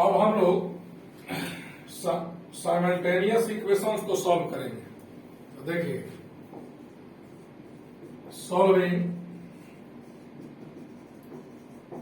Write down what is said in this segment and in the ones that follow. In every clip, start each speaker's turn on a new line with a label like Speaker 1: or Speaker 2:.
Speaker 1: अब हम लोग साइमल्टेनियस इक्वेशंस को सॉल्व करेंगे। तो देखिए, सॉल्विंग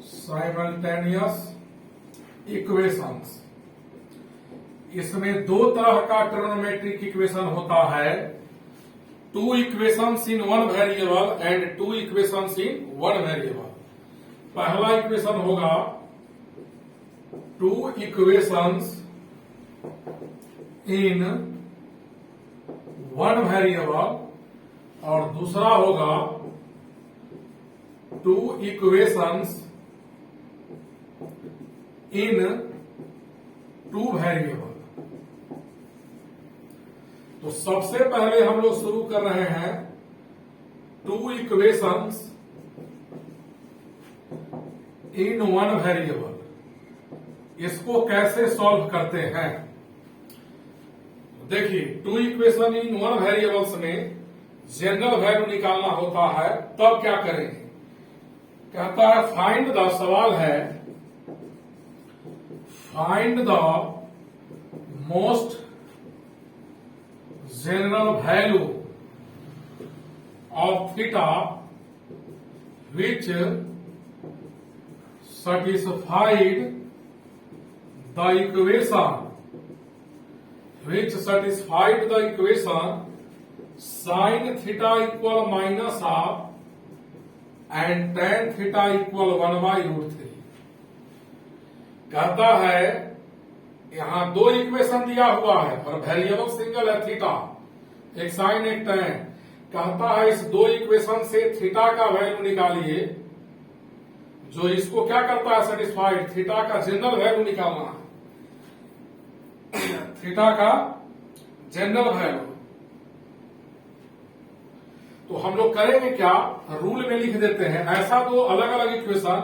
Speaker 1: साइमल्टेनियस इक्वेशंस, इसमें दो तरह का ट्रिग्नोमेट्रिक इक्वेशन होता है, two equations in one variable and two equations in one variable. पहला इक्वेशन होगा two equations in one variable और दूसरा होगा two equations in two variable. तो सबसे पहले हम लोग शुरू कर रहे हैं two equations in one variable. इसको कैसे सॉल्व करते हैं? देखिए, two equation in one variables में जनरल वैल्यू निकालना होता है। तब क्या करेंगे? कहता है फाइंड द, सवाल है find the most general value of theta which satisfied the equation sin theta equal minus half and tan theta equal 1/√3। कहता है यहां दो इक्वेशन दिया हुआ है और वेरिएबल सिंगल है थीटा, एक साइन एक टैन। कहता है इस दो इक्वेशन से थीटा का वैल्यू निकालिए, जो इसको क्या करता है सेटिस्फाइड, थीटा का जनरल वैल्यू निकालना है, थीटा का जनरल वैल्यू। तो हम लोग करेंगे क्या, रूल में लिख देते हैं। ऐसा दो अलग अलग इक्वेशन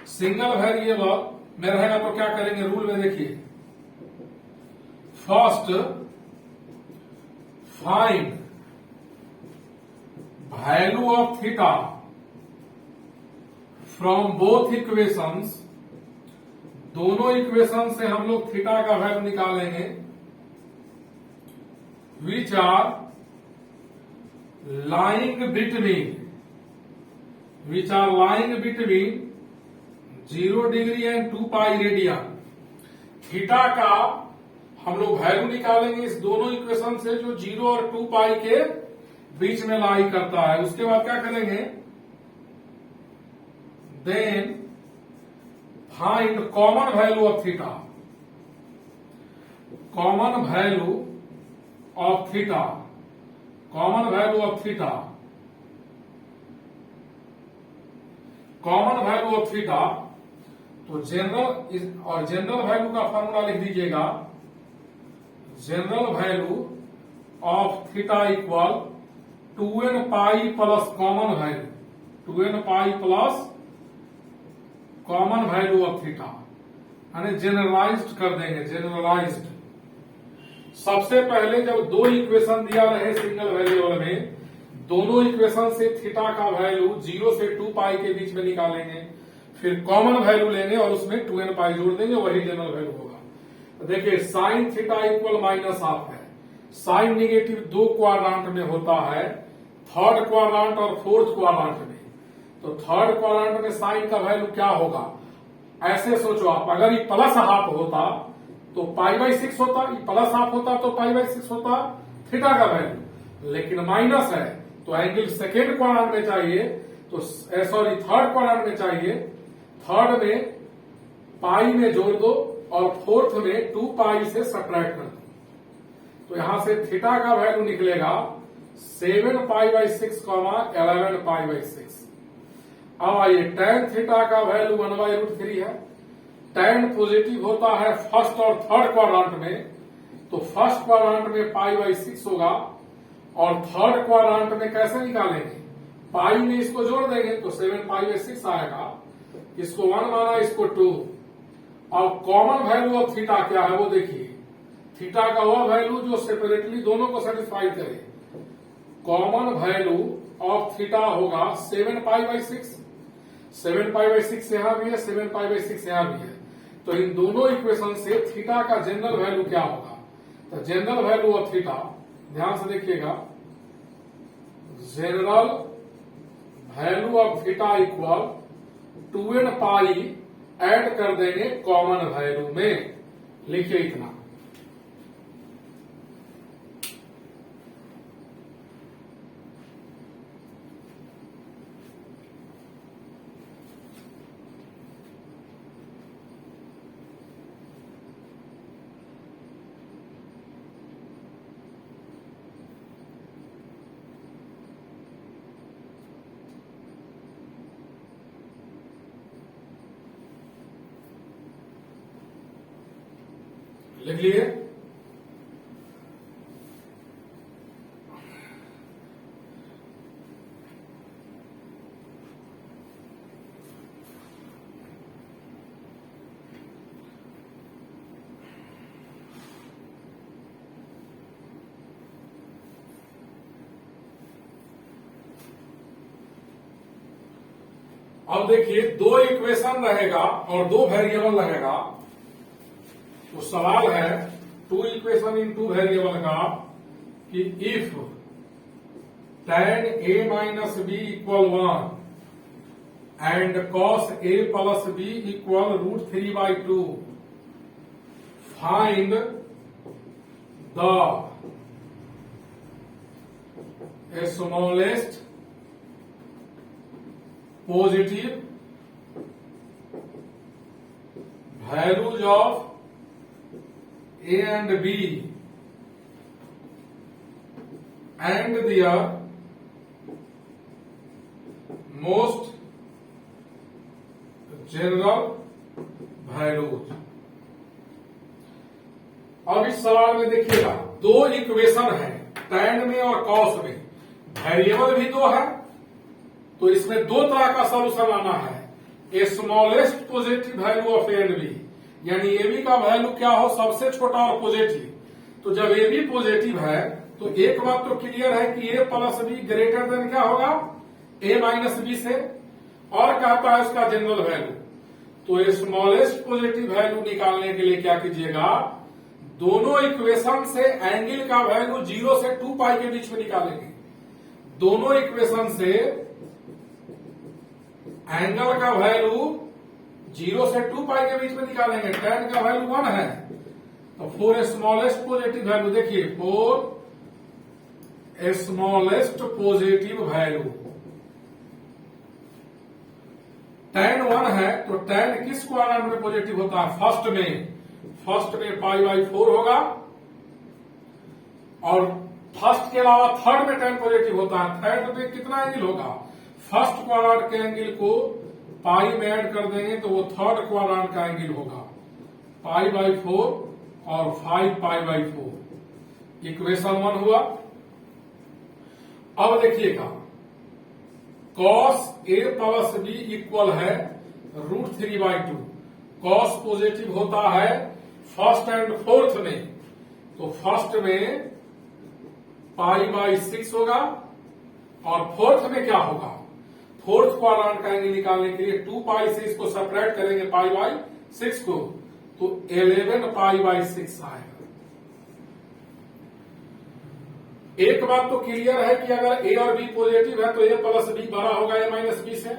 Speaker 1: सिंगल वेरिएबल में रहेगा तो क्या करेंगे, रूल में देखिए, first find value of theta from both equations. दोनों इक्वेशन से हम लोग थीटा का वैल्यू निकालेंगे, which are lying between 0 degree and 2 pi radian. Theta का हम लोग वैल्यू निकालेंगे इस दोनों इक्वेशन से जो 0 और 2 पाई के बीच में लाई करता है। उसके बाद क्या करेंगे, then find common value of theta. Common value of theta तो जनरल वैल्यू का फॉर्मूला लिख दीजिएगा, general value of theta equal 2n pi plus common value, 2n pi plus common value of theta, यानी जनरलाइज्ड कर देंगे, generalised. सबसे पहले जब दो इक्वेशन दिया रहे सिंगल वेरिएबल में, दोनों इक्वेशन से थीटा का वैल्यू 0 से 2 पाई के बीच में निकालेंगे, फिर कॉमन वैल्यू लेंगे और उसमें 2n पाई जोड़ देंगे, वही जनरल वैल्यू होगा। तो देखिए, sine theta equal minus half है। साइन निगेटिव दो क्वाड्रांट में होता है, थर्ड क्वाड्रांट और फोर्थ क्वाड्रांट में। तो थर्ड क्वाड्रांट में साइन का वैल्यू क्या होगा, ऐसे सोचो आप, अगर ये प्लस हाफ होता तो π/6 होता, ये प्लस हाफ होता तो π/6 होता थीटा का वैल्यू, लेकिन माइनस है तो एंगल सेकेंड क्वाड्रेंट में चाहिए, तो सॉरी थर्ड क्वाड्रेंट में चाहिए। थर्ड में पाई में जोड़ दो और फोर्थ में 2 पाई से सब्ट्रैक्ट कर दो। तो यहां से थीटा का वैल्यू निकलेगा 7π/6, 11π/6। अब आइए, tan थीटा का वैल्यू 1/√3 है। tan पॉजिटिव होता है फर्स्ट और थर्ड क्वाड्रेंट में, तो फर्स्ट क्वाड्रेंट में π/6 होगा और थर्ड क्वाड्रेंट में कैसे निकालेंगे, पाई में इसको जोड़ देंगे तो 7π/6 आएगा। इसको 1 माना, इसको 2। अब कॉमन वैल्यू ऑफ थीटा क्या है वो देखिए, थीटा का वह वैल्यू जो सेपरेटली दोनों को सेटिस्फाई करे। कॉमन वैल्यू ऑफ थीटा होगा 7π/6। 7π/6 यहां भी है, 7π/6 यहां भी है। तो इन दोनों इक्वेशन से थीटा का जनरल वैल्यू क्या होगा? तो जनरल वैल्यू ऑफ थीटा, ध्यान से देखिएगा, general value of theta equal 2n pi add कर देंगे कॉमन वैल्यू में। लिखिए इतना, लिख लिए। अब देखिए, दो इक्वेशन रहेगा और दो वेरिएबल रहेगा। तो सवाल है two equation in two variable का कि if tan a minus B equal 1 and cos a plus b equal √3/2 find the smallest positive values of A and B and their most general values। अब इस सवाल में देखिएगा, दो equation है tan में और cos में, वेरिएबल भी दो है, तो इसमें दो तरह का सॉल्यूशन लाना है। A smallest positive value of A and b, यानी ए बी का वैल्यू क्या हो, सबसे छोटा और पॉजिटिव। तो जब ए बी पॉजिटिव है तो एक बात तो क्लियर है कि ए प्लस बी ग्रेटर देन क्या होगा, ए माइनस बी से, और कहता है उसका जनरल वैल्यू। तो स्मॉलेस्ट पॉजिटिव वैल्यू निकालने के लिए क्या कीजिएगा, दोनों इक्वेशन से एंगल का वैल्यू 0 से 2 पाई के बीच में निकालेंगे। दोनों इक्वेशन से एंगल का वैल्यू 0 से 2 पाई के बीच में निकालेंगे। tan का वैल्यू 1 है, तो फॉर स्मॉलेस्ट पॉजिटिव वैल्यू, देखिए for smallest positive value tan 1 है, तो tan किस क्वाड्रेंट में पॉजिटिव होता है, फर्स्ट में π/4 होगा, और फर्स्ट के अलावा थर्ड में tan पॉजिटिव होता है। थर्ड में कितना एंगल होगा, फर्स्ट क्वाड्रेंट के एंगल को पाई में ऐड कर देंगे तो वो थर्ड क्वाड्रेंट का एंगल होगा π/4 और 5π/4। इक्वेशन 1 हुआ। अब देखिएगा, cos a plus b equal है √3/2। cos पॉजिटिव होता है फर्स्ट एंड फोर्थ में, तो फर्स्ट में π/6 होगा, और फोर्थ में क्या होगा, फोर्थ क्वाड्रेंट का एंगल निकालने के लिए 2 पाई से इसको सेपरेट करेंगे π/6 को, तो 11 π/6 आएगा। एक बात तो क्लियर है कि अगर ए और बी पॉजिटिव है तो ए प्लस बी बड़ा होगा ए माइनस बी से,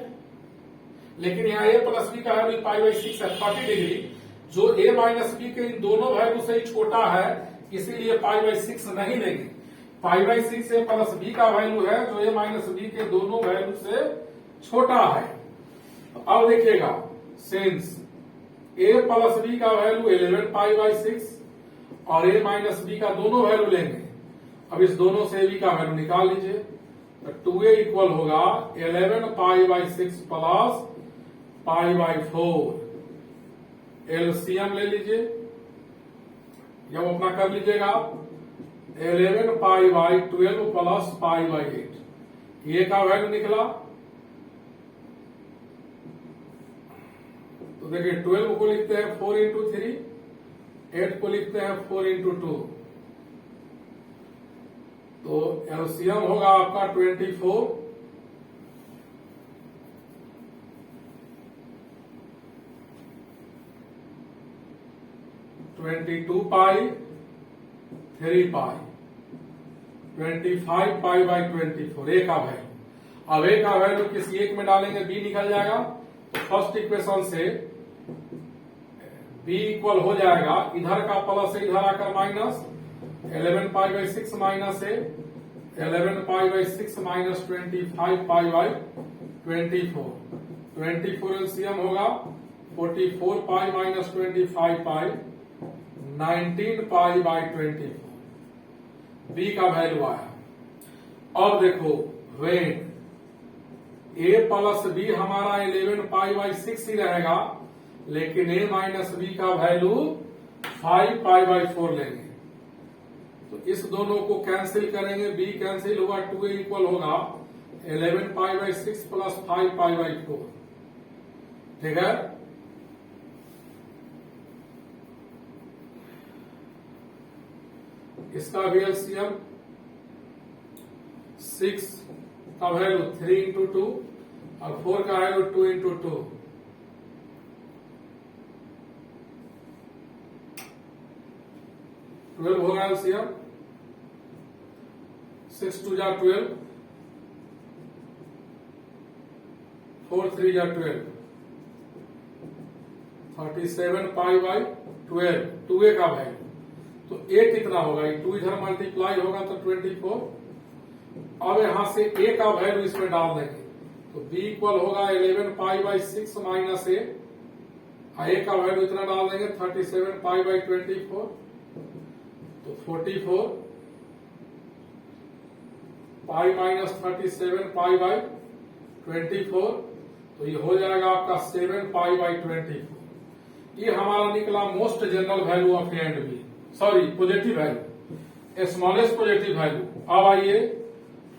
Speaker 1: लेकिन यहाँ ए प्लस बी का वैल्यू π/6 है, 30 डिग्री, जो ए माइनस बी के इन दोनों वैल्यू से ही छोटा है, इसीलिए π/6 नहीं लेंगे। π/6 ए प्लस बी का वैल्यू है जो ए माइनस बी के दोनों वैल्यू से छोटा है। अब देखिएगा, सिंस ए प्लस बी का वैल्यू 11 π/6 और ए माइनस बी का दोनों वैल्यू लेंगे। अब इस दोनों से बी का वैल्यू निकाल लीजिए, तो 2a इक्वल होगा 11 π/6 प्लस π/4। एलसीएम ले लीजिए, जब अपना कर लीजिएगा 11 π/12 प्लस π/8, ये का वैल्यू निकला। तो देखिए 12 को लिखते हैं 4 × 3, 8 को लिखते हैं 4 × 2, तो एलसीएम होगा आपका 24। 22 पाई 3 पाई 25 पाई बाई 24 ए का वैल्यू। अब ए का वैल्यू किसी एक में डालेंगे बी निकल जाएगा। तो फर्स्ट इक्वेशन से बी इक्वल हो जाएगा, इधर का प्लस है इधर आकर माइनस 11 पाई बाई 6 माइनस है 11 pi by 6 minus 25 pi by 24 LCM होगा 44 pi minus 25 pi 19 pi by 24 B का वैल्यू आया। अब देखो वेन ए प्लस बी हमारा 11 पाई बाई 6 ही रहेगा, लेकिन ए माइनस बी का वैल्यू 5 पाई बाई 4 लेंगे। तो इस दोनों को कैंसिल करेंगे, बी कैंसिल हुआ 2a इक्वल होगा 11 pi by 6 plus 5 pi by 4। ठीक है, इसका भी एलसीएम 6 का वैल्यू 3 इंटू 2 और 4 का वैल्यू 2 इंटू 2 12 होगा एलसीएम 6 2 जा 12 4 3 जा 12 37 पाई बाई 12 2a का वैल्यू। तो a कितना होगा, 2 इधर मल्टीप्लाई होगा तो 24। अब यहां से a का वैल्यू इसमें डाल देंगे तो b इक्वल होगा 11 पाई बाई 6 माइनस a का वैल्यू इतना डाल देंगे 37 पाई बाई 24 तो 44 पाई माइनस 37 पाई बाई 24 तो ये हो जाएगा आपका 7 पाई बाई 24। ये हमारा निकला most general value of A and B, sorry positive value, smallest positive value. अब आइए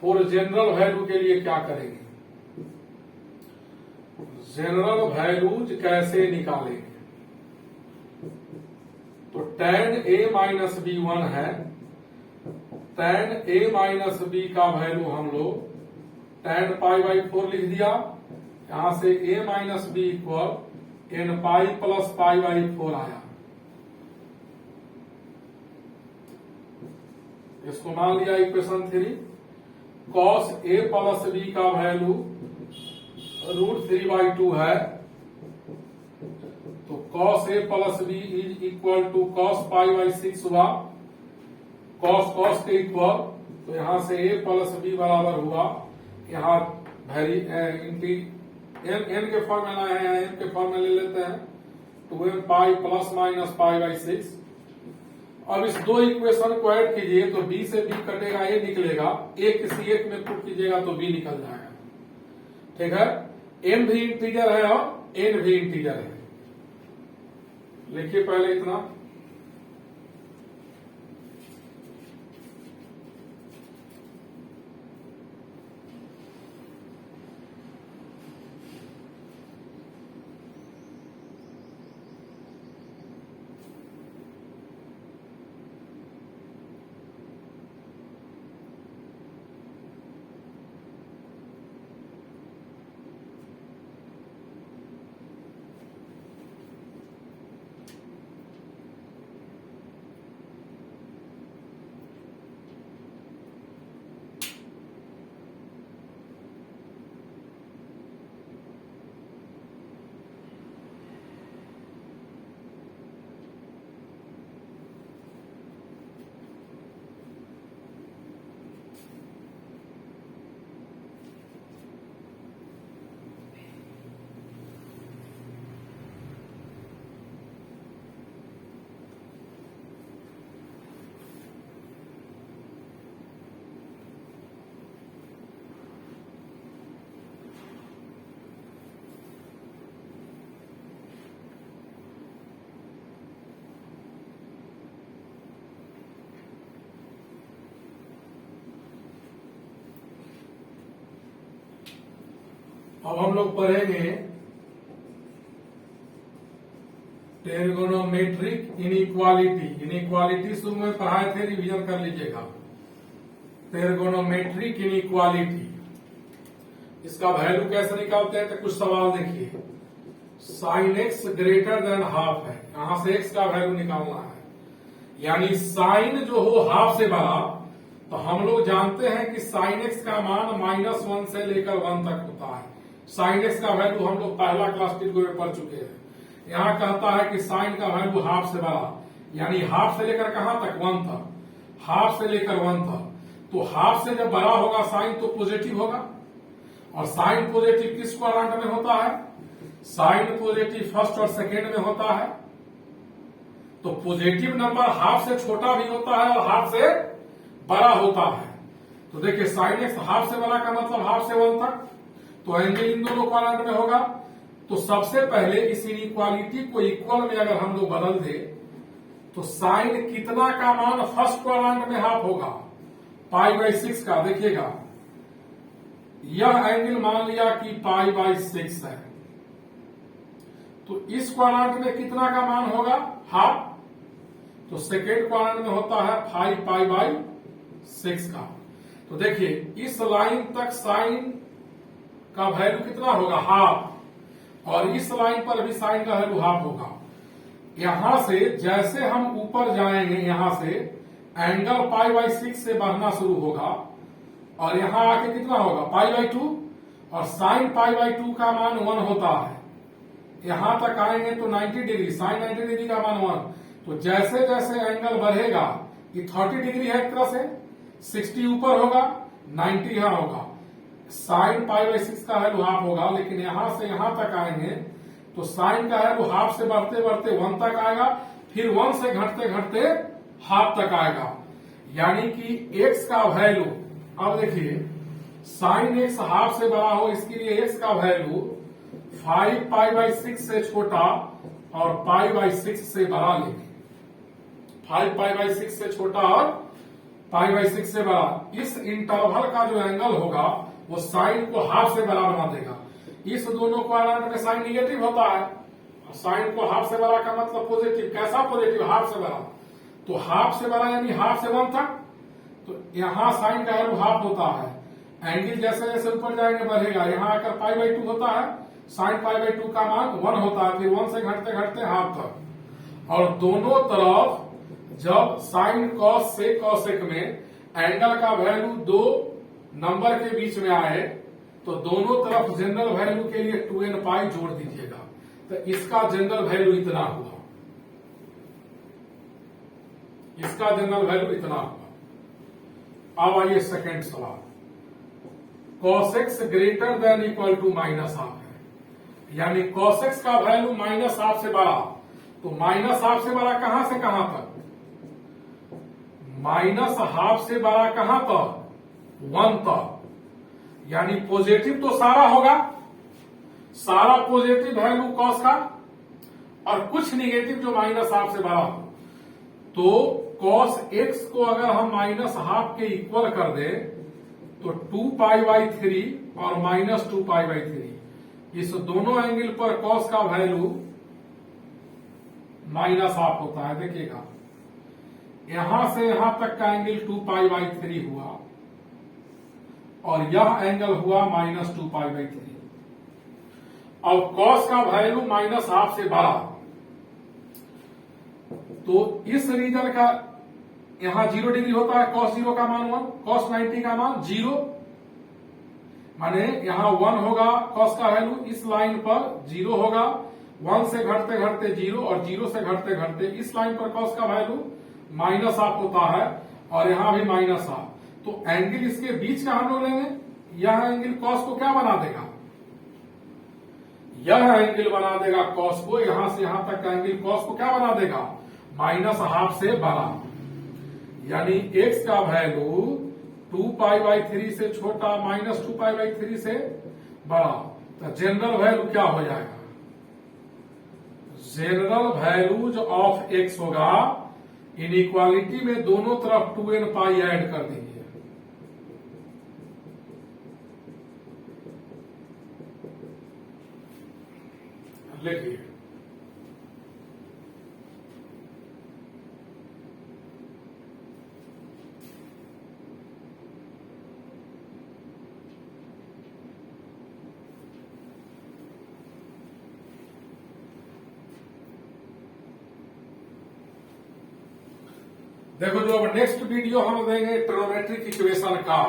Speaker 1: फॉर जनरल वैल्यू के लिए क्या करेंगे, जनरल वैल्यूज कैसे निकालेंगे। तो tan a माइनस बी 1 है, tan a माइनस बी का वैल्यू हम लोग tan पाई बाई 4 लिख दिया। यहां से a minus B equal n pi plus pi by 4 आया। इसको मान लिया equation 3। cos a plus B का वैल्यू √3/2 है, तो cos a plus B is equal to cos pi by 6 हुआ, cos के इक्वल, तो यहां से a प्लस बी बराबर हुआ, यहाँ n के फॉर्म में लाए हैं, n के फॉर्म में ले लेते हैं 2m pi plus minus pi by 6। अब इस दो इक्वेशन को ऐड कीजिए तो b से b कटेगा, a निकलेगा, a किसी एक में पुट कीजिएगा तो b निकल जाएगा। ठीक है, m भी इंटीजर है और n भी इंटीजर है। लिखिए पहले इतना, अब हम लोग पढ़ेंगे ट्रिगोनोमेट्रिक इनइक्वालिटी। इनइक्वालिटी शुरू में पढ़ाए थे, रिवीजन कर लीजिएगा। ट्रिगोनोमेट्रिक इनइक्वालिटी, इसका वैल्यू कैसे निकालते हैं तो कुछ सवाल देखिए। Sine x greater than half है, यहां से एक्स का वैल्यू निकालना है। यानी साइन जो हो हाफ से बड़ा, तो हम लोग जानते हैं कि साइन एक्स का मान -1 से लेकर 1 तक होता है। साइन एक्स का वैल्यू हम लोग पहला क्लास टीचर में पढ़ चुके हैं। यहाँ कहता है कि साइन का वैल्यू हाफ से बड़ा, यानी हाफ से लेकर कहां तक, 1 तक, हाफ से लेकर 1 तक। तो हाफ से जब बड़ा होगा साइन तो पॉजिटिव होगा, और साइन पॉजिटिव किस क्वाड्रेंट में होता है, साइन पॉजिटिव फर्स्ट और सेकेंड में होता है। तो पॉजिटिव नंबर हाफ से छोटा भी होता है और हाफ से बड़ा होता है। तो देखिए साइन एक्स हाफ से बड़ा का मतलब हाफ से 1 तक, तो एंगल इन दोनों क्वाड्रेंट में होगा। तो सबसे पहले इस इनइक्वालिटी को इक्वल में अगर हम लोग बदल दे तो साइन कितना का मान फर्स्ट क्वाड्रेंट में हाफ होगा, π/6 का। देखिएगा यह एंगल मान लिया कि π/6 है, तो इस क्वाड्रेंट में कितना का मान होगा, हाफ। तो सेकेंड क्वाड्रेंट में होता है 5π/6 का। तो देखिए इस लाइन तक साइन का वैल्यू कितना होगा, हाफ, और इस लाइन पर भी साइन का वैल्यू हाफ होगा। यहां से जैसे हम ऊपर जाएंगे, यहां से एंगल π/6 से बढ़ना शुरू होगा, और यहां आके कितना होगा, π/2, और साइन π/2 का मान 1 होता है। यहां तक आएंगे तो 90 डिग्री, साइन 90 डिग्री का मान 1। तो जैसे जैसे एंगल बढ़ेगा, ये 30 डिग्री है एक तरह से, 60 ऊपर होगा, 90 यहां होगा, साइन π/6 का वैल्यू हाफ होगा। लेकिन यहां से यहां तक आएंगे तो साइन का वैल्यू हाफ से बढ़ते बढ़ते 1 तक आएगा, फिर 1 से घटते घटते हाफ तक आएगा। यानी कि एक्स का वैल्यू, अब देखिए साइन एक्स हाफ से बड़ा हो, इसके लिए एक्स का वैल्यू 5π/6 से छोटा और π/6 से बड़ा लेंगे। 5π/6 से छोटा और π/6 से बड़ा। इस इंटरवल का जो एंगल होगा वो साइन को हाफ से बड़ा बना देगा। इस दोनों क्वाड्रेंट में साइन निगेटिव होता है, और साइन को हाफ से बड़ा का मतलब पॉजिटिव। कैसा पॉजिटिव, हाफ से बड़ा। तो हाफ से बड़ा यानी हाफ से 1 तक, तो यहां साइन का वैल्यू हाफ होता है। एंगल जैसे जैसे ऊपर जाएंगे बढ़ेगा, यहां आकर π/2 होता है, साइन π/2 का मान 1 होता है, फिर 1 से घटते घटते हाफ तक। और दोनों तरफ जब साइन कॉस से कॉसेक में एंगल का वैल्यू 2 नंबर के बीच में आए तो दोनों तरफ जनरल वैल्यू के लिए 2nπ जोड़ दीजिएगा, तो इसका जनरल वैल्यू इतना हुआ, इसका जनरल वैल्यू इतना हुआ। अब आइए सेकेंड सवाल, cos x greater than equal to -half है, यानी cos x का वैल्यू -हाफ से बड़ा। तो -हाफ से बड़ा कहां से कहां तक, -हाफ से बड़ा कहां तक, 1 तक। यानी पॉजिटिव तो सारा होगा, सारा पॉजिटिव वैल्यू कॉस का, और कुछ निगेटिव जो -हाफ से बड़ा हो। तो cos x को अगर हम -हाफ के इक्वल कर दे तो 2π/3 और -2π/3, इस दोनों एंगल पर cos का वैल्यू -हाफ होता है। देखिएगा यहां से यहां तक का एंगल 2π/3 हुआ, और यह एंगल हुआ -2π/3। अब cos का वैल्यू -हाफ से बड़ा, तो इस रीजन का यहां 0 डिग्री होता है, cos 0 का मान 1, cos 90 का मान 0, माने यहां 1 होगा cos का वैल्यू, इस लाइन पर 0 होगा, 1 से घटते घटते 0, और 0 से घटते घटते इस लाइन पर cos का वैल्यू -हाफ होता है, और यहां भी -हाफ। तो एंगल इसके बीच का हम लोग लेंगे, यह एंगल cos को क्या बना देगा, यह एंगल बना देगा cos को, यहां से यहां तक का एंगल cos को क्या बना देगा, -हाफ से बड़ा। यानी x का वैल्यू 2π/3 से छोटा, -2π/3 से बड़ा। तो जनरल वैल्यू क्या हो जाएगा, जनरल वैल्यूज ऑफ x होगा, इनइक्वालिटी में दोनों तरफ 2nπ ऐड कर देंगे। लिखिए देखो जो अब नेक्स्ट वीडियो हम देंगे ट्रिग्नोमेट्रिक इक्वेशन का,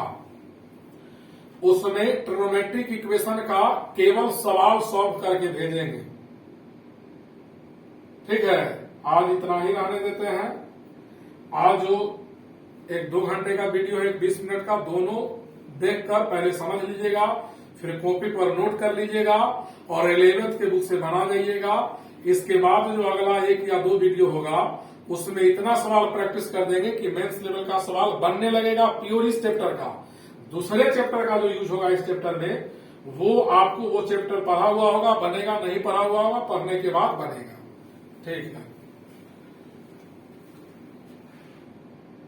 Speaker 1: उसमें ट्रिग्नोमेट्रिक इक्वेशन का केवल सवाल सॉल्व करके भेजेंगे। ठीक है, आज इतना ही रहने देते हैं। आज जो एक 2 घंटे का वीडियो है, 20 मिनट का, दोनों देखकर पहले समझ लीजिएगा, फिर कॉपी पर नोट कर लीजिएगा और 11th के बुक से बना जाइएगा। इसके बाद जो अगला 1 या 2 वीडियो होगा उसमें इतना सवाल प्रैक्टिस कर देंगे कि मेंस लेवल का सवाल बनने लगेगा प्योर इस चैप्टर का। दूसरे चैप्टर का जो यूज होगा इस चैप्टर में, वो आपको वो चैप्टर पढ़ा हुआ होगा बनेगा, नहीं पढ़ा हुआ होगा पढ़ने के बाद बनेगा। ठीक है।